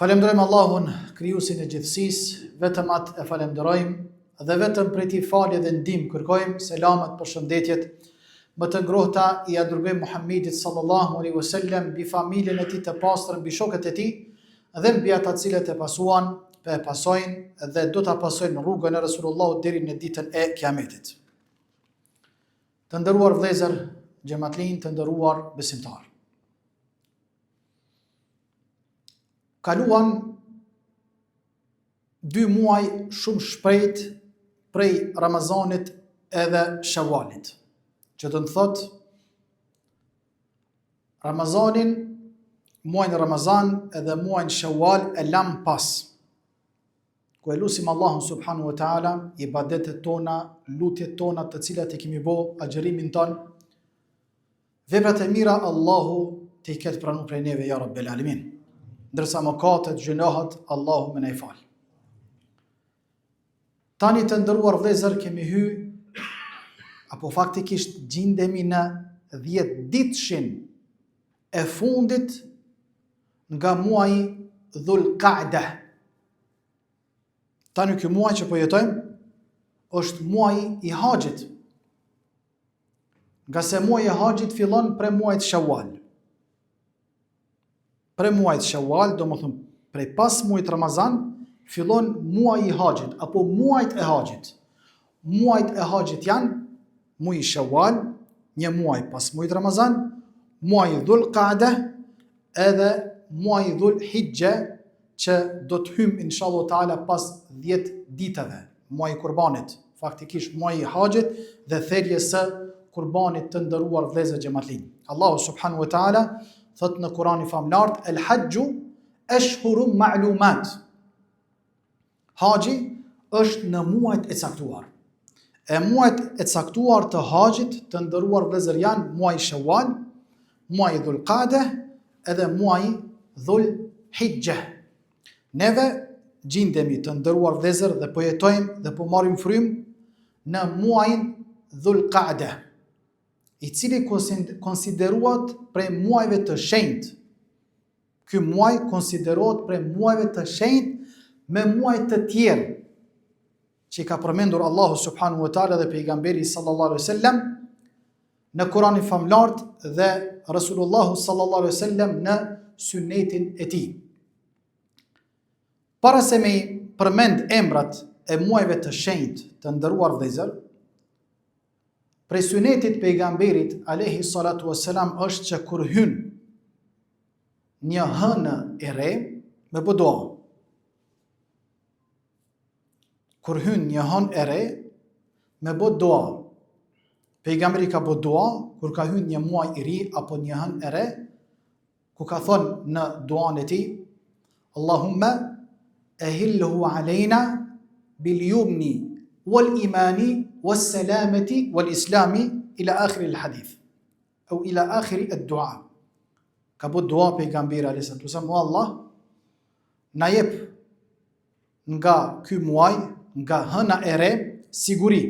Falenderojmë Allahun, krijuesin e gjithësisë, vetëm atë e falenderojmë dhe vetëm prej tij falje dhe ndihmë kërkojmë. Selamet, përshëndetjet më të ngrohta i dërgojmë Muhammedit sallallahu alaihi wasallam, mbi familjen e tij të pastër, mbi shokët e tij dhe mbi ata të cilët e pasuan, e pasojnë dhe do ta pasojnë rrugën e Resulullahut deri në ditën e Kiametit. Të nderuar vëllezër, xhamatllin, të nderuar besimtar. Kaluan 2 muaj shumë shpejt prej Ramazanit edhe Shawalit. Që të thot, Ramazanin, muajin Ramazan edhe muajin Shawal e lam pas. Ku e lusim Allahun subhanahu wa taala, ibadetet tona, lutjet tona të cilat i kemi bë, agjërimin ton, veprat e mira Allahu të i ketë pranuar prej neve ya Rabbel Alamin. Ndërsa mëkatet, gjunohat, Allahu më na i fal. Tani të nderuar vëllezër, kemi apo faktikisht gjindemi në 10 ditëshin e fundit nga muaji Dhul Qa'da. Tani ky muaj që po jetojmë është muaji i Haxhit. Nga se muaji i Haxhit fillon prej muajit Shawal. Prej muajit Shawal, do më thëmë, prej pas muajit Ramazan, fillon muaji i Haxhit, apo muajt e Haxhit. Muajt e Haxhit janë muaji Shawal, një muaj pas muajit Ramazan, muaji Dhul Qa'da, edhe muaji Dhul Hijja, që do të hymë inshallah taala pas 10 ditëve, muaji Kurbanit, faktikisht muaji i Haxhit dhe theljes së Kurbanit të nderuar vëllezër xhamatllin. Allahu subhanahu wa taala thot në Kur'anin famlar, el hajju ashhurun ma'lumat. Haxhi është në muajt e caktuar. E muajt e caktuar të Haxhit të nderuar vëllezër janë muaji Shawal, muaji Dhul Qa'da edhe muaji Dhul Hijja. Neve gjindemi të nderuar vëllezër dhe po jetojmë dhe po marrim frymë në muajin Dhul Qa'da, i cili konsiderohet prej muajve të shenjtë. Ky muaj konsiderohet prej muajve të shenjtë me muaj të tjerë që i ka përmendur Allahu subhanahu wa taala dhe pejgamberi sallallahu alaihi wasallam në Kur'anin famlar dhe Rasulullahu sallallahu alaihi wasallam në sunnetin e tij. Para se me përmend emrat e muajve të shenjtë të nderuar vëllezër, prej sunetit pejgamberit alayhi salatu wassalam është që kur hyn një hënë e re me bë dua. Kur hyn një hënë e re me bë dua. Pejgamberi ka bë dua kur ka hyn një muaj i ri apo një hënë e re, ku ka thonë në duan e tij, Allahumma ahilhu alejna bil yumni wal imani wal salamati wal islami ila akhir al hadith au ila akhir al dua. Ka bë dua pejgamberi alayhi salatu wasallam, o Allah, na jep nga ky muaj, nga hëna e re, siguri.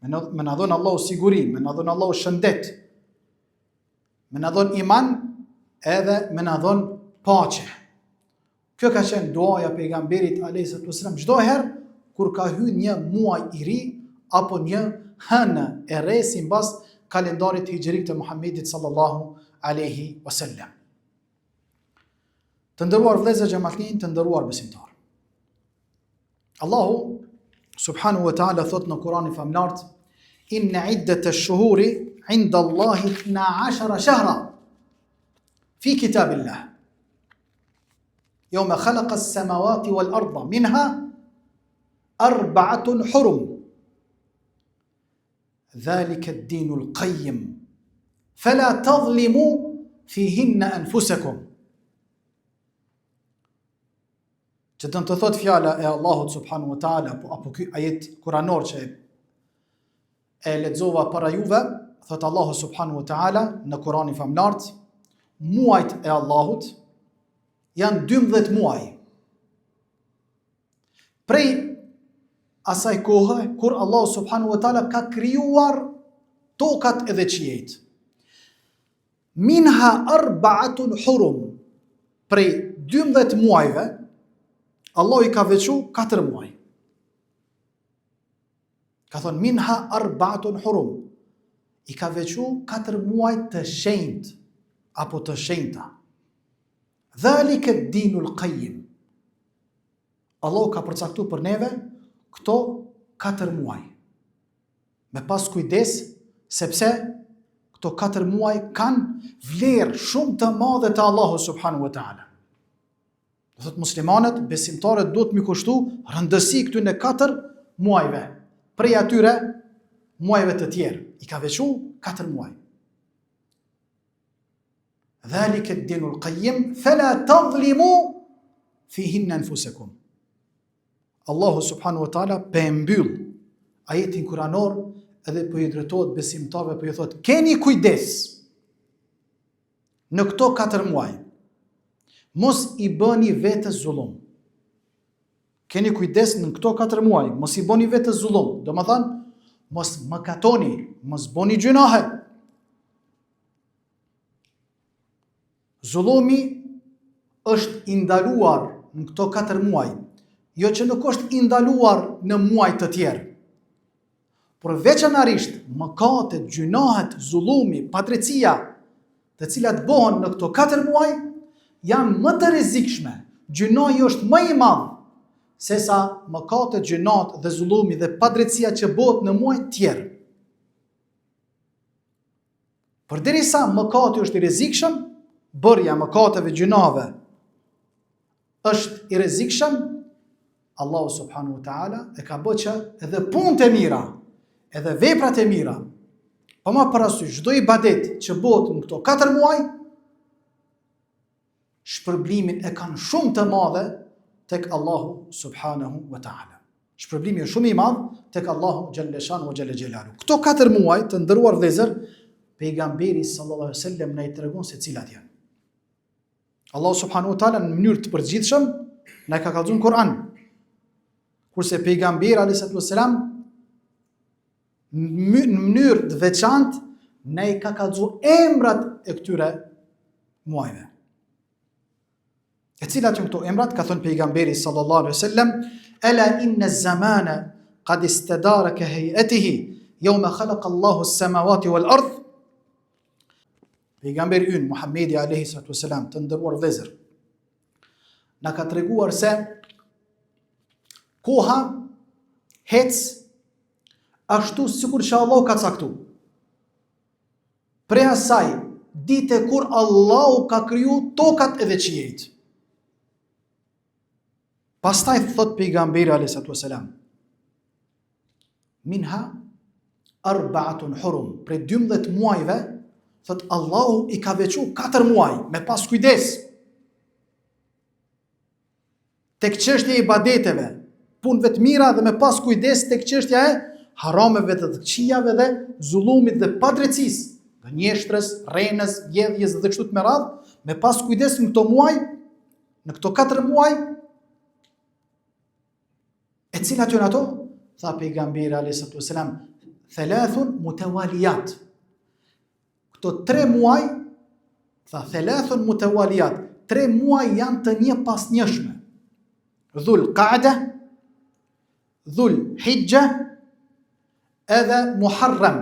Me na dhon Allahu siguri, me na dhon Allahu shëndet, me na dhon iman edhe me na dhon paqe. Kjo ka qenë duaja pejgamberit alayhi salatu wasallam çdo herë kur ka hyrë një muaj i ri apo një hënë e re sipas kalendarit hijrik të Muhammedit sallallahu alaihi wasallam. Të nderuar vëllezër xhamatllin, të nderuar besimtar. Allahu subhanahu wa taala thot në Kur'anin famlar, inna iddat ash-shuhuri 'inda Allahi 12 shahra fi kitabillah. يوم خلق السماوات والأرض منها 4 حرم ذلك الدين القيم فلا تظلموا فيهن أنفسكم. Që të thot fjala e Allahut subhanahu wa taala apo ky ajet kuranor që e lexova para juve, thot Allahu subhanahu wa taala në Kur'anin famlar, muajt e Allahut janë 12 muaj. Prej asaj kohë kur Allahu subhanahu wa taala ka krijuar tokat edhe qiejt. Minha 4 hurum. prej 12 muajve, Allah i ka veçu 4 muaj. Ka thonë, minha arbaatun hurum. I ka veçu 4 muaj të shenjt, apo të shenjta. Dhalika ad-dinul qayyim. Allah ka përcaktu për neve këto 4 muaj. Me pas kujdes, sepse këto 4 muaj kanë vlerë shumë të madhe të Allahu subhanahu wa ta'ala. Do thotë muslimanët, besimtarët duhet mi kushtu rëndësi këtyne 4 muajve. Prej atyre muajve të tjerë. I ka veçu 4 muaj. Dhalika ad-dinul qayyim fala tadhlimu fihinna anfusakum. Allahu subhanahu wa ta'ala pe mbyll ajetin kuranor edhe po i drejtohet besimtarëve, po i thotë, keni kujdes në këto 4 muaj. Mos i bëni vetes zullum. Keni kujdes në këto 4 muaj, mos i bëni vetes zullum. Do më thënë, mos mëkatoni, mos bëni gjunahe. Zullumi është indaluar në këto 4 muaj, jo që nuk është indaluar në muaj të tjerë. Por veçanarisht mëkatet, gjunahet, zullumi, padrejtia, të cilat bëhen në këto 4 muaj, janë më të rrezikshme. Gjunahi është më i madh se sa mëkatet, gjunat dhe zullumi dhe padrejtia që bëhet në muaj të tjerë. Përderisa mëkati është i rrezikshëm, bërja mëkateve, gjunave është i rrezikshëm, Allahu subhanahu wa ta'ala e ka bërë që edhe punët e mira, edhe veprat e mira, pa ma parasysh çdo ibadet që bëhet në këto 4 muaj, shpërblimin e kanë shumë të madhe tek Allahu subhanahu wa ta'ala. Shpërblimi është shumë i madh tek Allahu xhalla shanu wa xhalla xhelalu. Këto 4 muaj të nderuar vëllezër, pejgamberi sallallahu alaihi wasallam na i tregon se cilat janë. Allahu subhanahu wa ta'ala në mënyrë të përgjithshëm na ka kallëzuar Kur'an. Kurse pejgamberi alayhi wasallam në mënyrë të veçantë na i ka kallëzuar emrat e këtyre muajve. E cilat janë këto emrat? Ka thënë pejgamberi sallallahu alaihi wasallam, ala inna az-zamana qad istadara ka hay'atihi yawma khalaqa Allahu as-samawati wal ardh. Pejgamberi ynë Muhamedi alayhi salatu wasalam, të nderuar vëllezër, na ka treguar se koha hec ashtu sikur që Allah ka caktu. Prej asaj dite kur Allahu ka kriju tokat edhe qiejt. Pastaj thot pejgamberi alayhi salatu wasalam, minha arbaatun hurum, prej 12 muajve, thot Allahu i ka veçu 4 muaj, me pas kujdes. Tek çështja e ibadeteve, punëve të mira dhe me pas kujdes tek çështja e harameve dhe të këqijave dhe zullumit dhe padrejtisë, gënjeshtrës, rrenës, vjedhjes dhe kështu me radhë, me pas kujdes në këto muaj, në këto 4 muaj. E cilat janë ato? Tha pejgamberi alayhi salatu wasalam, thalathun mutawaliyat. Këto 3 muaj, tha thalathun mutawaliyat, 3 muaj janë të një pas njëshme. Dhul Qa'da, Dhul Hijja, edhe Muharram,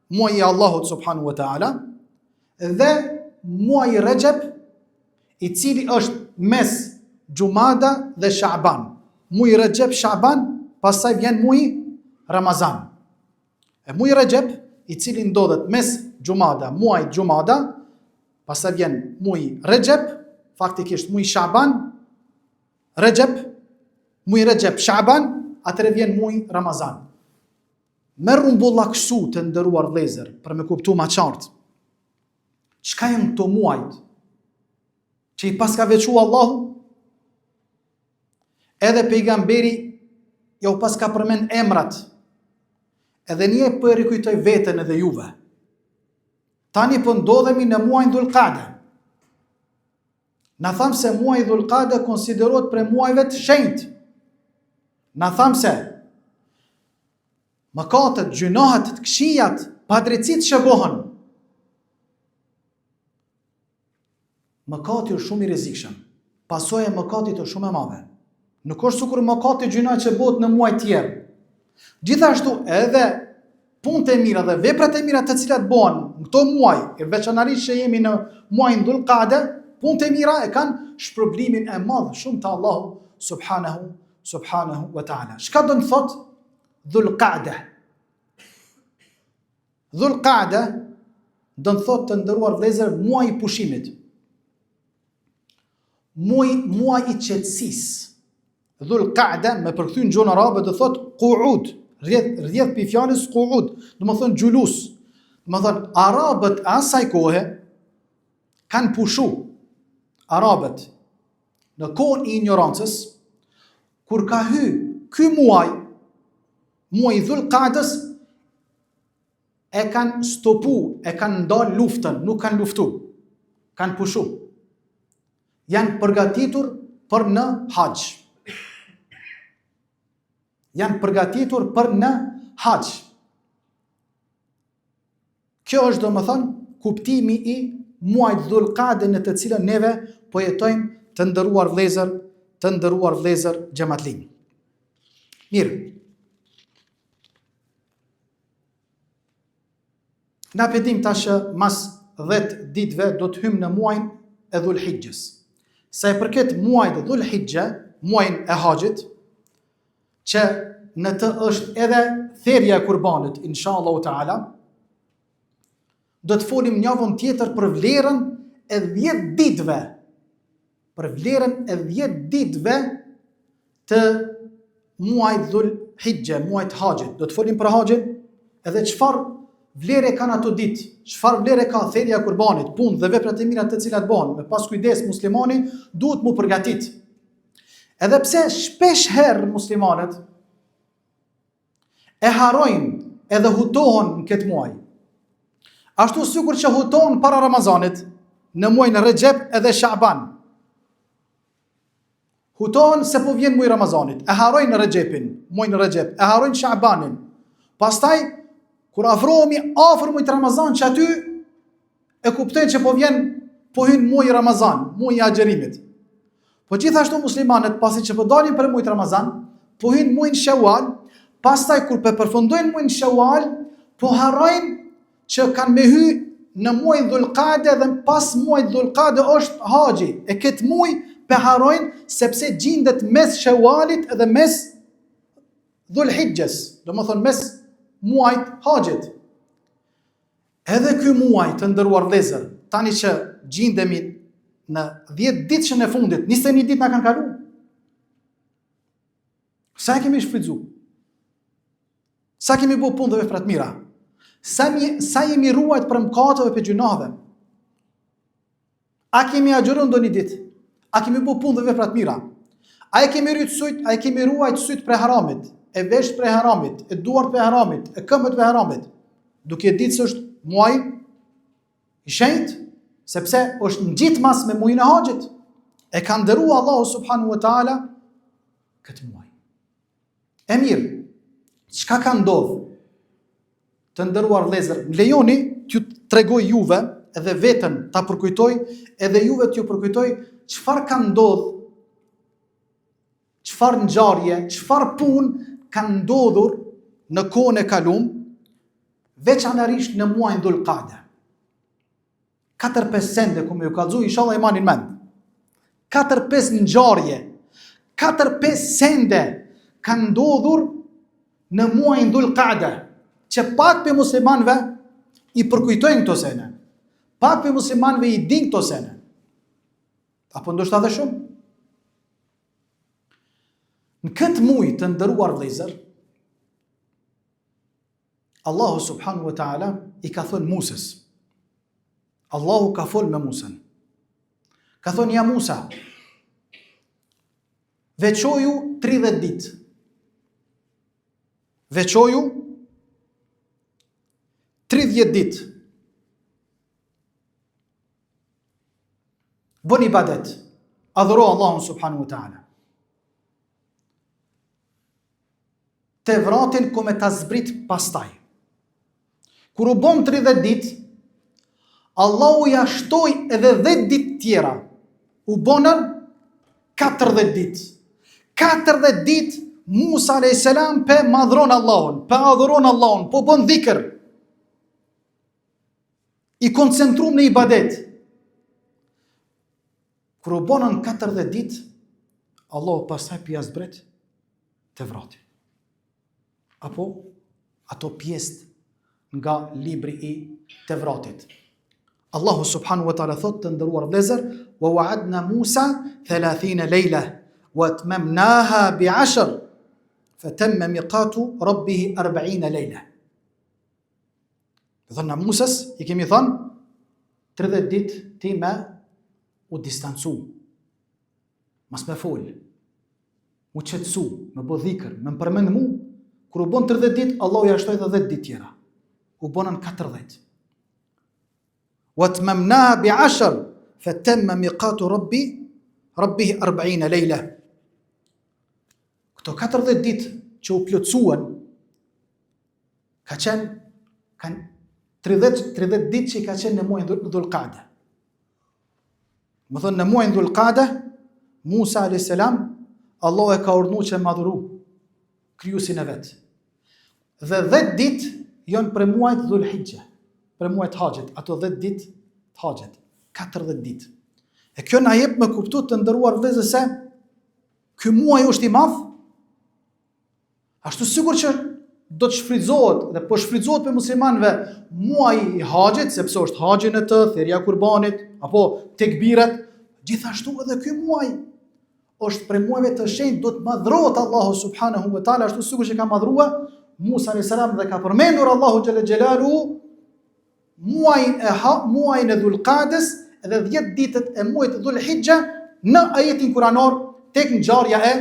muaji i Allahut subhanahu wa ta'ala, dhe muaji Rajab, i cili është mes Jumada dhe Sha'ban. Muaji Rajab, Sha'ban, pastaj vjen muaji Ramazan. E muaji Rajab, i cili ndodhet mes Jumada, muaji Jumada, pastaj vjen muaji Rajab, faktikisht muaji Sha'ban, Rajab, muaji Rajab, Sha'ban, atëre vjen muaji Ramazan. Merru mbulla kështu të nderuar vëllezër, për me kuptu ma qartë. Çka janë këto muajt që i pas ka veçu Allahu? Edhe pejgamberi jo pas ka përmend emrat. Edhe një po e rikujtoj veten edhe juve. Tani po ndodhemi në muajin Dhul Qa'da. Na tham se muaji Dhul Qa'da konsiderohet për muajve të shenjtë. Na tham se mëkatet, gjunahet, të këqijat, padrejtësitë që bëhen mëkati është shumë i rrezikshëm. Pasojë e mëkatit është shumë e madhe. Nuk është sikur mëkati gjuna që bëhet në muaj tjerë. Gjithashtu edhe punët e mira dhe veprat e mira të cilat bëhen në këto muaj, veçanërisht që jemi në muajin Dhul Qa'da, punët e mira e kanë shpërblimin e madh shumë të Allahu subhanahu wa ta'ala. Çka do të thotë Dhul Qa'da? Dhul Qa'da do të thotë, të nderuar vëllezër, muaj i pushimit. Muaj i qetësisë. Dhul Qa'da me përkthy në gjuhën arabe do thotë qu'ud, rrjedh pi fjalës qu'ud, do të thonë xulus. Do të thonë arabët e asaj kohe kanë pushu. Arabët në kohën e ignorancës, kur ka ky muaj Dhul Qa'dës, e kanë stopu, e kanë ndalë luftën, nuk kanë luftu, kanë pushu. Janë përgatitur për në hax. Janë përgatitur për në hax. Kjo është domethënë kuptimi i muajit Dhul Qa'da në të cilën neve po jetojmë, të nderuar vëllezër xhamatllin. Mirë. Na pedim tash mas 10 ditëve do të hymë në muajin e Dhul Hijjës. Sa i përket muajit Dhul Hijja, muajin e haxhit, që në të është edhe therrja e kurbanit, inshallah taala, do të folim një javën tjetër për vlerën e 10 ditëve. Për vlerën e 10 ditëve të muajit Dhul Hijja, muajit haxhit. Do të folim për haxhin, edhe çfarë vlerë kanë ato ditë, çfarë vlerë ka thirrja e kurbanit, punë dhe veprat e mira të cilat bëhen, me pas kujdes muslimani duhet mu përgatit. Edhe pse shpesh herë muslimanët e harojnë edhe hutohen në këtë muaj. Ashtu sikur që hutohen para Ramazanit, në muajin e Rexhep edhe Sha'ban. Hutohen se po vjen muaji Ramazanit, e harojnë Rexhepin, muajin e Rexhep, e harojnë Sha'banin. Pastaj kur afrohemi afër muajit Ramazan, që aty e kuptojnë që po hyn muaji Ramazan, muaji i agjerimit. Po gjithashtu muslimanët, pasi që po dalin për muajin Ramazan, po hyn muajin Shawwal, pastaj kur përfundojnë muajin Shawwal, po harrojnë që kanë me hy në muajin Dhul Qa'da, dhe pas muajit Dhul Qa'da është haxhi. E këtë muaj pe harrojnë sepse gjendet mes Shawwalit dhe mes Dhul Hijjes, do të thonë mes muajt haxhit. Edhe ky muaj, të nderuar vëllezër, tani që gjendemi në 10 ditëshën e fundit, 21 ditë na kanë kaluar. Sa kemi shfrytzu? Sa kemi bëu punë dhe vepra të mira? Sa jemi ruajt për mëkateve për gjunave? A kemi agjëruar ndonjë ditë? A kemi bëu punë dhe vepra të mira? A kemi ruajt syt prej haramit? E vesh për haramit, e duart për haramit, e këmbët për haramit, duke ditë se është muaj i shenjtë, sepse është ngjitmas me muajin e haxhit. E ka nderuar Allahu subhanahu wa taala këtë muaj. E mirë, çka ka ndodhur? Të nderuar vëllezër, lejoni t'ju tregoj juve, edhe veten ta përkujtoj, edhe juve t'ju përkujtoj çfarë ka ndodhur, çfarë ngjarje, çfarë punë kanë ndodhur në kohën e kaluar, veçanërisht në muajin Dhul Qa'da. 4-5 sende ku më u kallëzoj, inshallah imanin mend. 4-5 ngjarje, 4-5 sende kanë ndodhur në muajin Dhul Qa'da, që pak për muslimanëve i përkujtojnë këto sene. Pak për muslimanëve i dinë këto sene. Apo ndoshta edhe shumë. Në këtë muaj, të nderuar vëllezër, Allahu subhanahu wa taala i ka thënë Musës. Allahu ka folë me Musën. Ka thënë: ja Musa, veçoju 30 ditë. Veçoju 30 ditë. Bën ibadet. Adhuro Allahun subhanahu wa taala. Te vratin ku me ta zbrit pastaj. Kur u bom 30 ditë, Allahu ja shtoi edhe 10 ditë tjera. U bonën 40 ditë. 40 ditë Musa a.s. pe madhron Allahun, pe adhuron Allahun, po bën dhikr. I koncentrum në ibadet. Kur u bonën 40 ditë, Allahu pastaj pia zbret Tevrati. Apo ato pjesë nga libri I Tevratit. Allahu subhanahu wa ta'ala thot të ndëruar vëllezër, wa wa'adna Musa 30 lejla, wa atmamnaha bi 10, fatamma miqatu rabbih 40 lejla. Thënë Musës, I kemi thënë 30 ditë ti me u distancu, mas me fol, u qetësu, me bë dhikr, me përmend mu. Kur u bon 30 ditë, Allahu ja shtoi 10 ditë tjera. U bonën 40. Wa atmamnaha bi 10, fatamma miqatu rabbih 40 lejla. Këto 40 ditë që u plotësuan, ka qenë 30 ditë që I ka qenë në muajin Dhul-Qa'da. Më thënë në muajin Dhul-Qa'da, Musa a.s. Allah e ka urdhëruar që madhuru krijuesin e vet. Dhe 10 ditë janë për muajt Dhul-Hijja, për muajt Haxhit, ato 10 ditë të Haxhit, 40 ditë. E kjo na jep me kuptu të nderuar vëllezër se ky muaj është I madh. Ashtu sigur që do të shfrytëzohet dhe po shfrytëzohet për muslimanëve muaji I Haxhit, sepse është haxhi në të, thirrja e kurbanit, apo tekbirat, gjithashtu edhe ky muaj është për muajve të shenjtë, do të madhrohet Allahu subhanahu wa taala, ashtu sikur që ka madhruar Musa alayhis salam dhe ka përmendur Allahu xhalla xhelalu muajin e Dhul-Qa'das dhe 10 ditët e muajit Dhul-Hijja në ajetin kuranor tek ngjarja e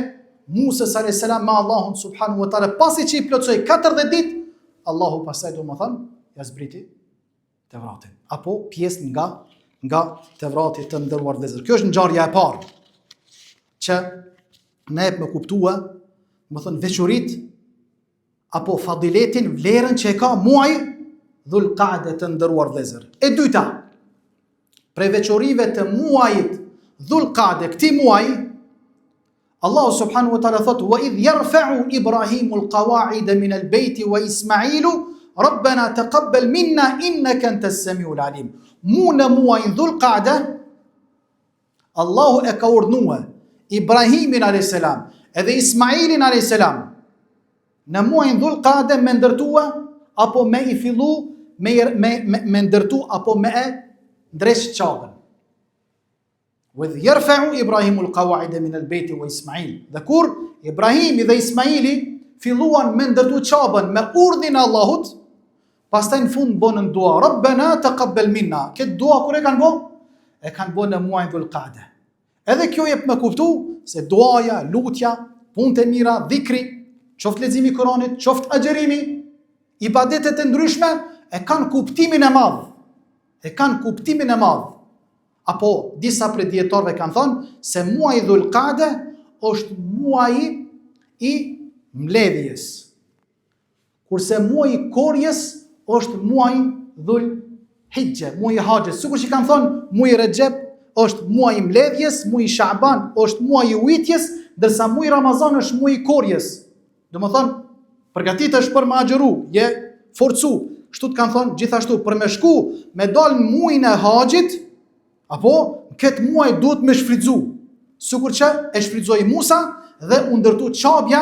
Musës alayhis salam me Allahun subhanahu wa taala. Pasi që I plotësoi 40 ditë, Allahu pastaj domethënë ja zbriti Tevratin, apo pjesë nga Tevrati të nderuar vëllezër. Kjo është ngjarja e parë që ne e me kuptua, më thënë veçurit, apo fadiletin, vlerën që e ka muaj Dhul-Qa'da të ndëruar vëllezër. E dyta, prej veçorive të muajit Dhul-Qa'da, këti muaj, Allahu subhanahu wa ta'ala thot, wa idh yarfa'u Ibrahimu al-qawa'ida min al-bayti wa Ismailu, Rabbana taqabbal minna innaka antas samiul alim. Mu në muajin Dhul-Qa'da, Allahu e ka urdhnuar Ibrahimin a.s. edhe Ismailin a.s. në muajin Dhul-Qa'da me ndërtua, apo me I fillu, me ndërtu, apo me e ndresh qabën. Wa yarfa'u Ibrahimu al-qawa'ida min al-bayti wa Ismail. Dhe kur Ibrahimi dhe Ismaili filluan me ndërtu qabën me urdhin e Allahut, pastaj në fund bonën dua, Rabbana taqabbal minna. Këtë dua kur e kanë bo? E kanë bo në muajin Dhul-Qa'da. Edhe kjo jep me kuptu se duaja, lutja, punët e mira, dhikri, qoftë leximi I Kuranit, qoftë agjerimi, ibadetet e ndryshme e kanë kuptimin e madh. E kanë kuptimin e madh. Apo disa prej dietarëve kanë thënë se muaji Dhul-Qa'da është muaji I mbledhjes. Kurse muaji I korjes është muaji Dhul-Hijja, muaji I Haxhit. Sikur që kanë thënë muaji Rajab është muaji I mbledhjes, muaji Sha'ban është muaji I ujitjes, ndërsa muaji Ramazan është muaji I korjes. Domethënë, përgatitesh për me agjeru, je forcu. Kështu të kanë thënë gjithashtu për me shku, me dal në muajin e Haxhit, apo këtë muaj duhet me shfrytzu. Sikur që e shfrytzoi Musa dhe u ndërtu qabja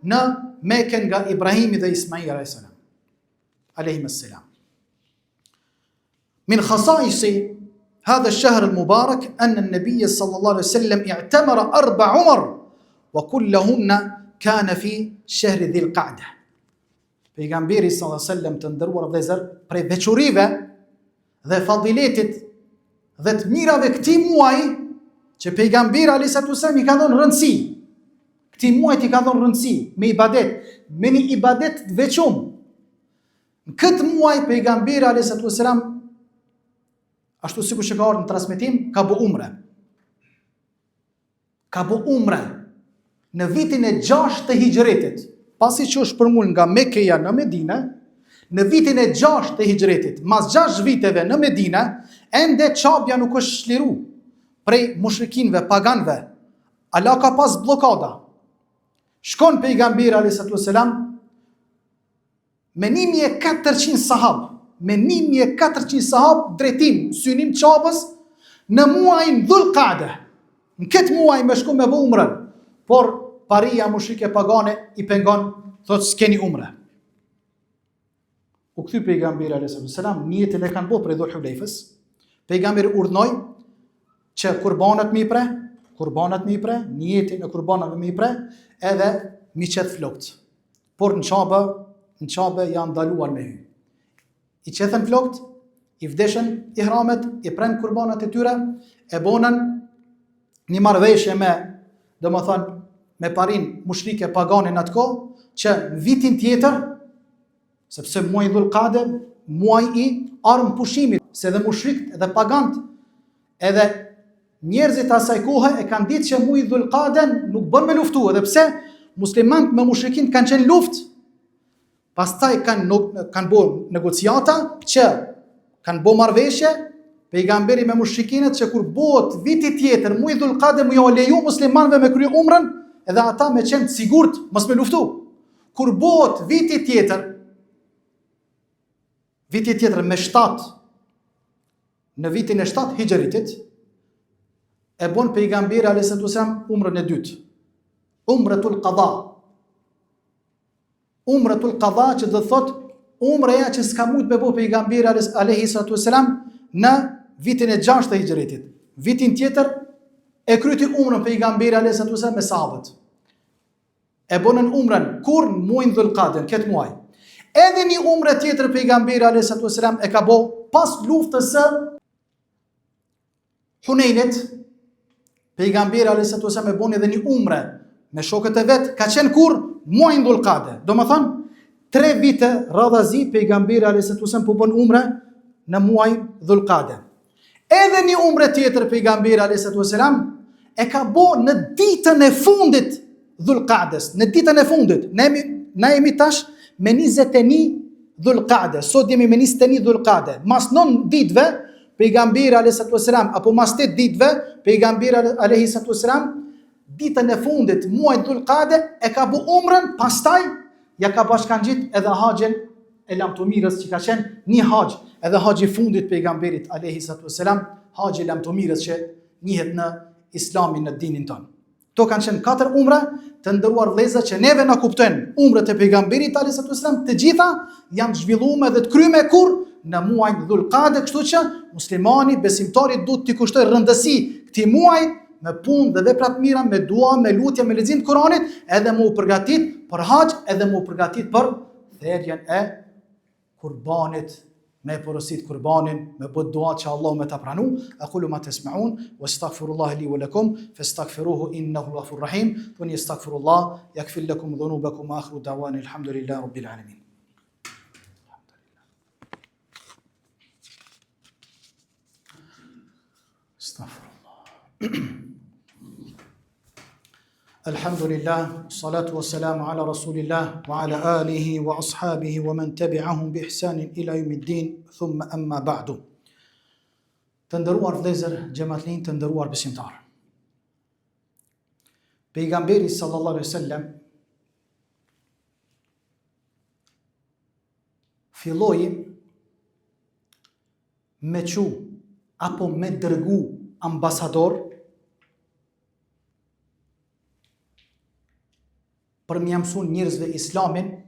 në Mekën nga Ibrahimi dhe Ismail alayhis salam. من خصائص هذا الشهر المبارك أن النبي صلى الله عليه وسلم اعتمر 4 عمر وكلهن كان في شهر ذي القعدة. Pejgamberi sallallahu alaihi wasallam të nderuar vëllezër, prej veçorive dhe fadiletit dhe të mirave këtij muaji që pejgamberi alayhi wasallam I ka dhënë rëndësi. Këtij muajit I ka dhënë rëndësi me ibadet, me një ibadet të veçum. Në këtë muaj pejgamberi alayhi wasallam, ashtu sikur që ka ardhur në transmetim, ka bu umre. Ka bu umre në vitin e 6 të hijretit, pasi që është përmull nga Mekkeja në Medinë, Në vitin e 6 të hijretit, mas 6 viteve në Medina, ende qabja nuk është shliru prej mushrikinve, paganve. Allah ka pas blokada. Shkon pejgamberi a.s. me 1400 sahab, me 1400 sahab drejtim, synim qabës në muajin Dhul Qa'da. Në këtë muaj me shku me bë umrën, por paria mushrike pagane i pengon, thot s'keni umre. U kthy pejgamberi a.s. Niyetin e kanë bërë prej Dhul Hulejfës. Pejgamberi urdhnoi që kurbanat mi pre, niyetin e kurbanave mi pre, edhe mi qeth flokt. Por në qabe janë ndaluar me hy. I qethen flokt, i vdeshen ihramet, i pren kurbanat e tyre, e bonën një marrëveshje me parin mushrike paganin atë kohë, që në vitin tjetër, sepse muaj Dhul Qa'da, muaj i armë pushimit, se dhe mushrikt dhe pagant, edhe njerëzit asaj kohe e kanë ditë që muaj Dhul Qa'da nuk bën me luftu, edhe pse muslimant me mushrikin kanë qenë luft, pastaj kanë bërë negociata, që kanë bërë marrëveshje, pejgamberi me mushrikinët që kur bëhet viti tjetër, muaj Dhul Qa'da më jo leju muslimanëve me krye umrën, edhe ata me qenë sigurt mos me luftu. Kur bëhet viti tjetër me 7, në vitin e 7 hijritit, e bon pejgamberi a.s. umrën e dytë. Umratul Qadha. Umratul Qadha që do thot umreja që s'ka mujt me bo pejgamberi a.s. në vitin e 6 të hijritit. Vitin tjetër e kryti umrën pejgamberi a.s. me sahabët. E bonën umrën kur në muajin Dhul Qa'da, këtë muaj. Edhe një umre tjetër pejgamberi a.s. e ka bo pas luftës së Hunenit. Pejgamberi a.s. e boni edhe një umre me shokët e vetë, ka qenë kur muajin Dhul Qa'da. Do më thonë, 3 vite radhazi pejgamberi a.s. po bën umre në muaj Dhul Qa'da. Edhe një umre tjetër pejgamberi a.s. e ka bo në ditën e fundit Dhul Qa'das, në ditën e fundit. Na jemi tash me 21 Dhul Qa'da, sot jemi me 21 Dhul Qa'da. Mas 9 ditëve, pejgamberi a.s. apo mas 8 ditëve, pejgamberi a.s. ditën e fundit muaj Dhul Qa'da e ka bu umrën, pastaj ja ka bashkangjit edhe haxhin e lamtomirës që ka qenë një haxh, edhe haxhi i fundit pejgamberit a.s. haxhi i lamtomirës që njihet në islamin në dinin tonë. To kanë qenë 4 umra të ndëruar vëllezër që neve na kuptojnë umrat e pejgamberit a.s. të gjitha janë zhvilluar dhe të kryme kur në muajin Dhul Qa'da, kështu që muslimani besimtari duhet t'i kushtoj rëndësi këtij muaji me punë dhe vepra të mira, me dua, me lutje, me lexim të Kuranit, edhe më u përgatit për haxh, edhe më u përgatit për thërrjen e kurbanit, me porosit kurbanin, me bët dua që Allah me ta pranu. Aqulu ma tasma'un wa astaghfirullah li wa lakum fastaghfiruhu innahu ghafurur rahim. Wa yastaghfirullah yaghfir lakum dhunubakum wa akhiru da'wana alhamdulillahi rabbil alamin. Astaghfirullah. Alhamdulillah, salatu wassalamu ala rasulillah wa ala alihi wa ashabihi wa man tabi'ahum bi ihsanin ila yawmiddin, thumma amma ba'du. Të nderuar vëllezër, xhamatlin, të nderuar besimtar. Pejgamberi sallallahu alaihi wasallam filloi me çu apo me dërgu ambasador për më mësuar njerëzve islamin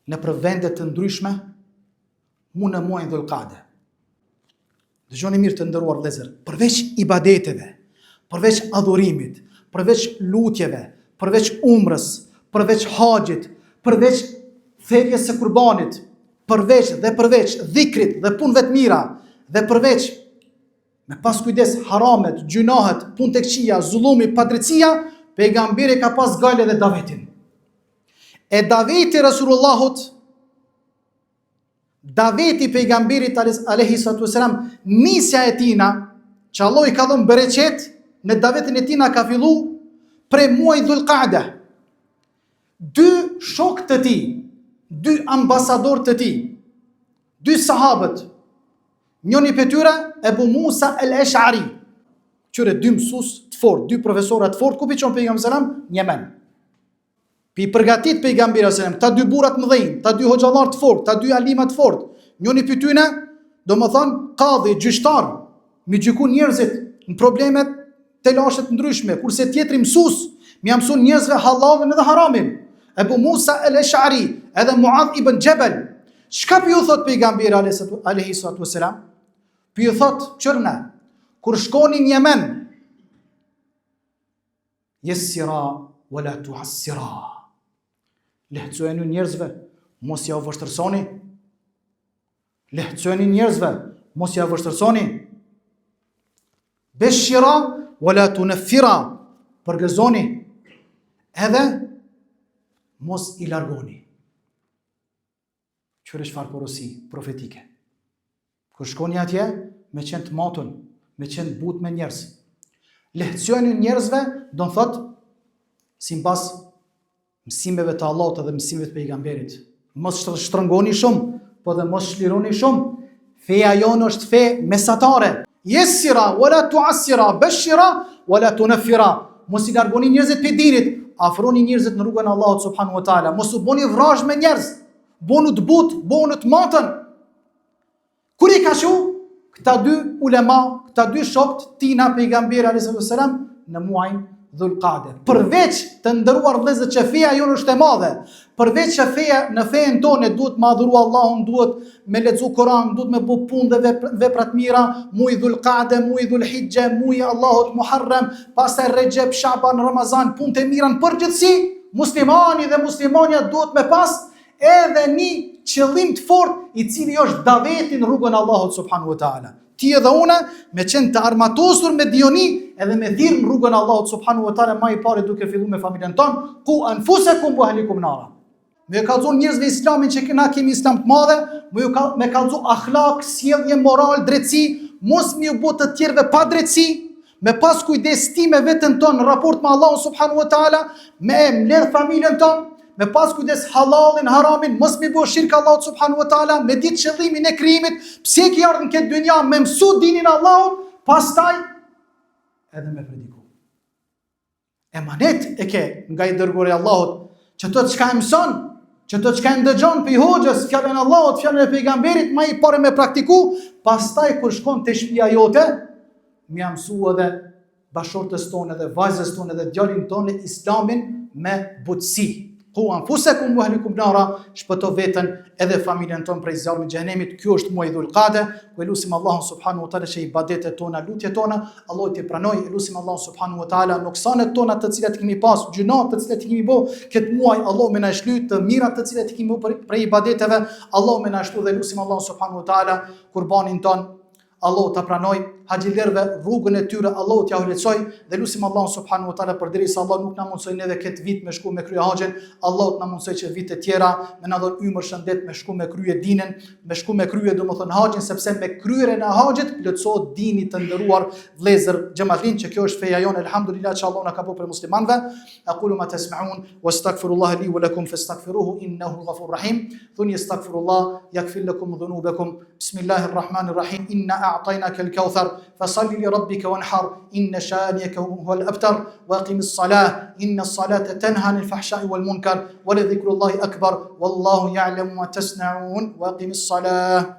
në për vende të ndryshme mu në muajin Dhul Qa'da. Dëgjoni mirë të nderuar vëllezër, përveç ibadeteve, përveç adhurimit, përveç lutjeve, përveç umrës, përveç haxhit, përveç thërjes së kurbanit, përveç dhikrit dhe punëve të mira, dhe përveç me pas kujdes haramet, gjunahet, punë të këqija, zullumi, padrejtia, pejgamberi ka pas gale dhe davetin. E daveti Rasulullahut, daveti pejgamberit a.s. nisja e tina, që Allah i ka dhënë bereqet, në davetin e tina ka fillu pre muaj Dhul Qa'da. 2 shok të ti, 2 ambasador të ti, dy sahabët, njëri prej tyre Ebu Musa el-Esh'ari, qyre dy mësues të fortë, dy profesorë të fortë, ku piqon pejgamberi sallam? Në Yemen. Pi përgatit pejgamberi sallam, ta dy burrat të mëdhenj, ta dy hoxhallar të fortë, ta dy alima të fortë. Njëri prej tyre, domethën kadhi, gjyqtar, mi gjyku njerëzit në problemet të lashet ndryshme, kurse tjetri mësues, mi mëson njerëzve halalin edhe haramin. Ebu Musa el-Esh'ari, edhe Muadh ibn Jabal. Çka pi u thot pejgamberi alayhi salatu wasalam? Pi u thot çrna, kur shkonin në Yemen, yassira wala tu'assira. Lehtësojeni njerëzve, mos ja vështërsoni. Lehtësojeni njerëzve, mos ja vështërsoni. Beshira wala tunaffira. Përgëzoni, edhe mos i largoni. Qërë çfarë porosi profetike. Kur shkoni atje, me qenë të matun, me qenë but me njerëz. Lehtësojeni njerëzve, do në thot, sipas mësimeve të Allahut dhe mësimeve të pejgamberit. Mos shtrëngoni shumë, po dhe mos shlironi shumë. Feja jonë është fe mesatare. Yessira wala tu'assira, bashira wala tunaffira. Mos i largoni njerëzit pe dinit, afroni njerëzit në rrugën e Allahut subhanahu wa taala. Mos u bëni vrazh me njerëz. Bonu të but, bonu të matën. Kur i ka shu këta dy ulema, këta dy shokët tina pejgamberi alayhi salam në muajin Dhulqa'de. Përveç të ndëruar vëllezër që feja jonë është e madhe, përveç që feja në fejen tonë duhet me adhuru Allahun, duhet me lexu Kur'an, duhet me bëu punë dhe vepra të mira, muaji Dhulqa'de, muaji Dhulhijja, muaji Allahut Muharram, pastaj Rajab, Shaban, Ramazan, punë të mira në përgjithësi, muslimani dhe muslimonja duhet me pas edhe një qëllim të fortë i cili është daveti në rrugën e Allahut subhanahu wa taala. Ti edhe une me qenë të armatosur me dioni edhe me dhirë në rrugën e Allahut subhanahu wa taala, më i pari duke filluar me familjen tonë, ku anfusakum wa ahlikum nara. Me kallëzu njerëzve islamin që na kemi islam të madhe, me kallëzu akhlak, sjellje, moral, drejtësi, mos mi u bë të tjerëve pa drejtësi, me pas kujdes ti me veten tonë në raport me Allahun subhanahu wa taala, me mbledh familjen tonë, me pas kujdes halalin, haramin, mos mi bëu shirk Allahut subhanahu wa taala, me ditë qëllimin e krijimit, pse ke ardhur në këtë dynja me mësu dinin e Allahut, pastaj edhe me prediku. Emanet e ke nga i dërguari i Allahut, që to çka e mëson, që to çka e ndëgjon pe hoxhës, fjalën e Allahut, fjalën e pejgamberit, më i parë me praktiku, pastaj kur shkon te shtëpia jote, më ia mësu edhe bashortës tonë dhe vajzës tonë dhe djalin tonë islamin me butësi. Ku anfusakum wa ahlikum nara, shpëto veten edhe familjen tonë prej zjarrit të xhenemit. Ky është muaji Dhulqa'de, ku lutim Allahun subhanahu wa taala që ibadetet tona, lutjet tona, Allahu t'i pranoj. Lutim Allahun subhanahu wa taala nuksanet tona të cilat kemi pas, gjunat të cilat kemi bë këtë muaj, Allahu më na shlyt të mirat të cilat kemi bë për ibadeteve, Allahu më na shtu dhe lutim Allahun subhanahu wa taala qurbanin ton, Allahu ta pranoj, haxhilerve rrugën e tyre Allahu t'ja ulësoj dhe lutim Allahun subhanahu wa taala përderisa Allah nuk na mundsoj neve këtë vit me shku me krye haxhin, Allahu t'na mundsoj që vite tjera me na dhon ymër shëndet me shku me krye dinën, me shku me krye domethën haxhin, sepse me kryerjen e haxhit plotësohet dini të nderuar vëllezër xhamatin, që kjo është feja jonë, elhamdulillah që Allah na ka bërë për muslimanëve. Aqulu ma tasma'un wastaghfirullah li wa lakum fastaghfiruhu innahu ghafurur rahim. Thuni astaghfirullah yaghfir lakum dhunubakum. Bismillahir rahmanir rahim. Inna a'tainaka al-kawthar fasalli li rabbika wanhar inna shani'aka huwal abtar wa aqimis salah inna as-salata tanha 'anil fahsha'i wal munkar wa la dhikrullahi akbar wallahu ya'lamu ma tasna'un wa aqimis salah.